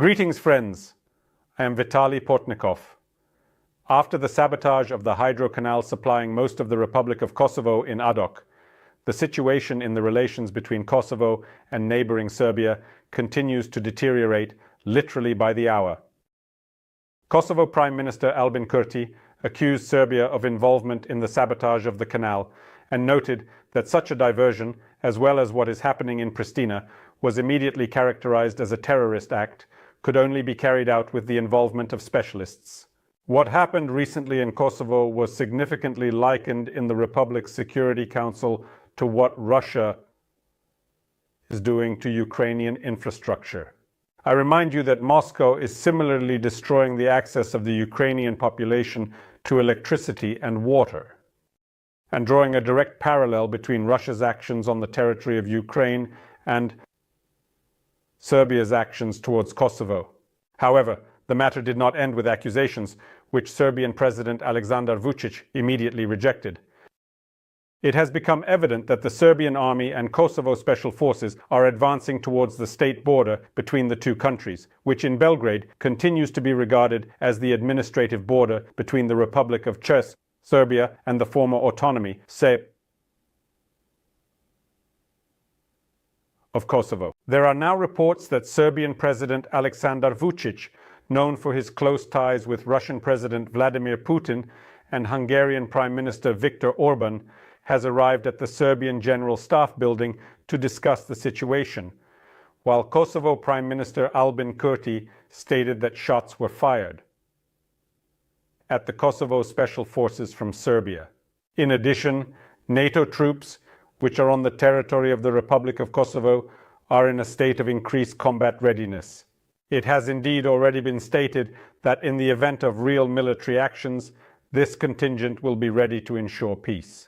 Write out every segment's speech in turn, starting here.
Greetings, friends. I am Vitaly Portnikov. After the sabotage of the hydro canal supplying most of the Republic of Kosovo in Adok, the situation in the relations between Kosovo and neighboring Serbia continues to deteriorate literally by the hour. Kosovo Prime Minister Albin Kurti accused Serbia of involvement in the sabotage of the canal and noted that such a diversion, as well as what is happening in Pristina, was immediately characterized as a terrorist act, could only be carried out with the involvement of specialists. What happened recently in Kosovo was significantly likened in the Republic's Security Council to what Russia is doing to Ukrainian infrastructure. I remind you that Moscow is similarly destroying the access of the Ukrainian population to electricity and water, and drawing a direct parallel between Russia's actions on the territory of Ukraine and Serbia's actions towards Kosovo. However, the matter did not end with accusations, which Serbian President Aleksandar Vučić immediately rejected. It has become evident that the Serbian army and Kosovo special forces are advancing towards the state border between the two countries, which in Belgrade continues to be regarded as the administrative border between the Republic of Czech, Serbia, and the former autonomy, of Kosovo. There are now reports that Serbian President Aleksandar Vučić, known for his close ties with Russian President Vladimir Putin and Hungarian Prime Minister Viktor Orban, has arrived at the Serbian General Staff building to discuss the situation, while Kosovo Prime Minister Albin Kurti stated that shots were fired at the Kosovo Special Forces from Serbia. In addition, NATO troops, which are on the territory of the Republic of Kosovo, are in a state of increased combat readiness. It has indeed already been stated that in the event of real military actions, this contingent will be ready to ensure peace.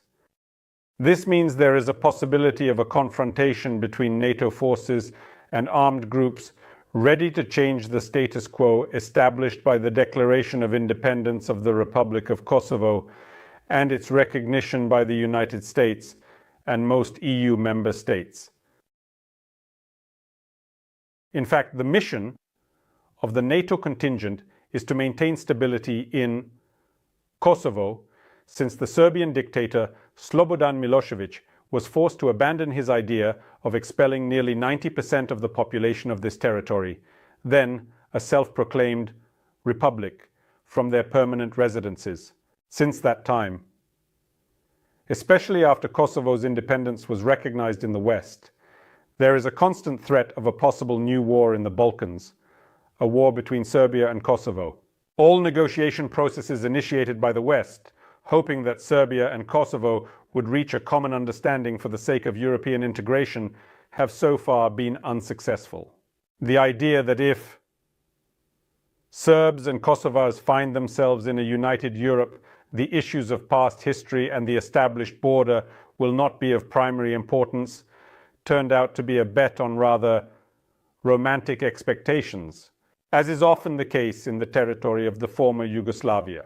This means there is a possibility of a confrontation between NATO forces and armed groups ready to change the status quo established by the Declaration of Independence of the Republic of Kosovo and its recognition by the United States and most EU member states. In fact, the mission of the NATO contingent is to maintain stability in Kosovo, since the Serbian dictator Slobodan Milosevic was forced to abandon his idea of expelling nearly 90% of the population of this territory, then a self-proclaimed republic, from their permanent residences. Since that time, especially after Kosovo's independence was recognized in the West, there is a constant threat of a possible new war in the Balkans, a war between Serbia and Kosovo. All negotiation processes initiated by the West, hoping that Serbia and Kosovo would reach a common understanding for the sake of European integration, have so far been unsuccessful. The idea that if Serbs and Kosovars find themselves in a united Europe, the issues of past history and the established border will not be of primary importance, turned out to be a bet on rather romantic expectations, as is often the case in the territory of the former Yugoslavia.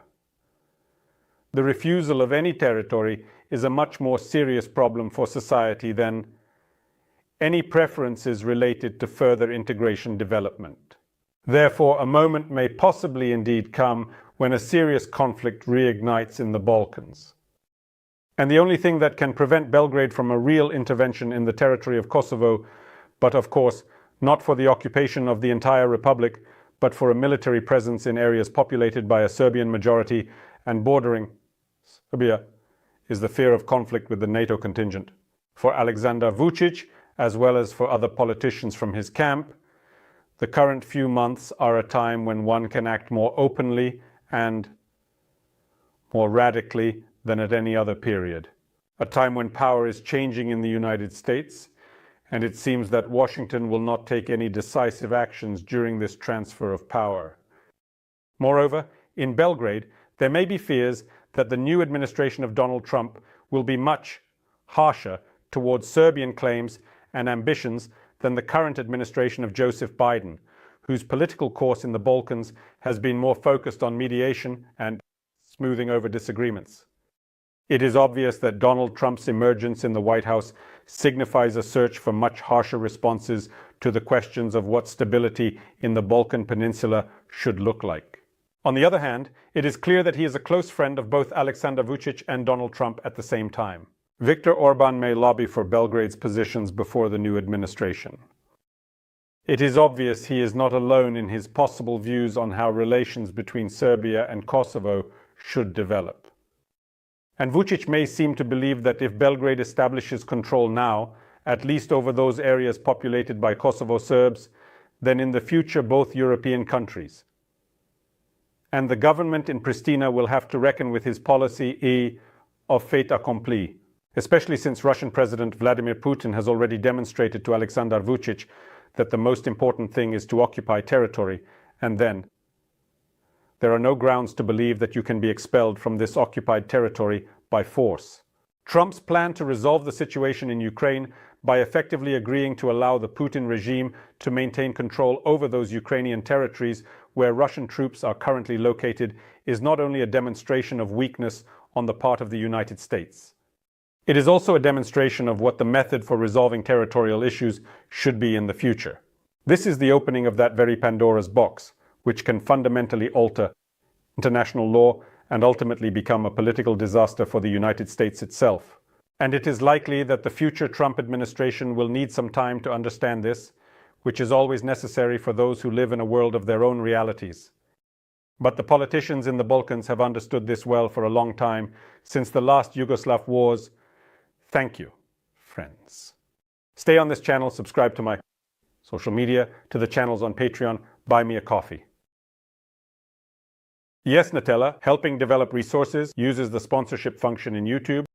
The refusal of any territory is a much more serious problem for society than any preferences related to further integration development. Therefore, a moment may possibly indeed come when a serious conflict reignites in the Balkans. And the only thing that can prevent Belgrade from a real intervention in the territory of Kosovo, but of course not for the occupation of the entire republic, but for a military presence in areas populated by a Serbian majority and bordering Serbia, is the fear of conflict with the NATO contingent. For Aleksandar Vučić, as well as for other politicians from his camp, the current few months are a time when one can act more openly and more radically than at any other period. A time when power is changing in the United States, and it seems that Washington will not take any decisive actions during this transfer of power. Moreover, in Belgrade, there may be fears that the new administration of Donald Trump will be much harsher towards Serbian claims and ambitions than the current administration of Joseph Biden, whose political course in the Balkans has been more focused on mediation and smoothing over disagreements. It is obvious that Donald Trump's emergence in the White House signifies a search for much harsher responses to the questions of what stability in the Balkan Peninsula should look like. On the other hand, it is clear that he is a close friend of both Aleksandar Vučić and Donald Trump at the same time. Viktor Orban may lobby for Belgrade's positions before the new administration. It is obvious he is not alone in his possible views on how relations between Serbia and Kosovo should develop. And Vučić may seem to believe that if Belgrade establishes control now, at least over those areas populated by Kosovo Serbs, then in the future both European countries. And the government in Pristina will have to reckon with his policy of fait accompli, especially since Russian President Vladimir Putin has already demonstrated to Aleksandar Vučić that the most important thing is to occupy territory, and then there are no grounds to believe that you can be expelled from this occupied territory by force. Trump's plan to resolve the situation in Ukraine by effectively agreeing to allow the Putin regime to maintain control over those Ukrainian territories where Russian troops are currently located is not only a demonstration of weakness on the part of the United States. It is also a demonstration of what the method for resolving territorial issues should be in the future. This is the opening of that very Pandora's box, which can fundamentally alter international law and ultimately become a political disaster for the United States itself. And it is likely that the future Trump administration will need some time to understand this, which is always necessary for those who live in a world of their own realities. But the politicians in the Balkans have understood this well for a long time, since the last Yugoslav wars. Thank you, friends. Stay on this channel, subscribe to my social media, to the channels on Patreon, buy me a coffee. Yes, Nutella, helping develop resources, uses the sponsorship function in YouTube.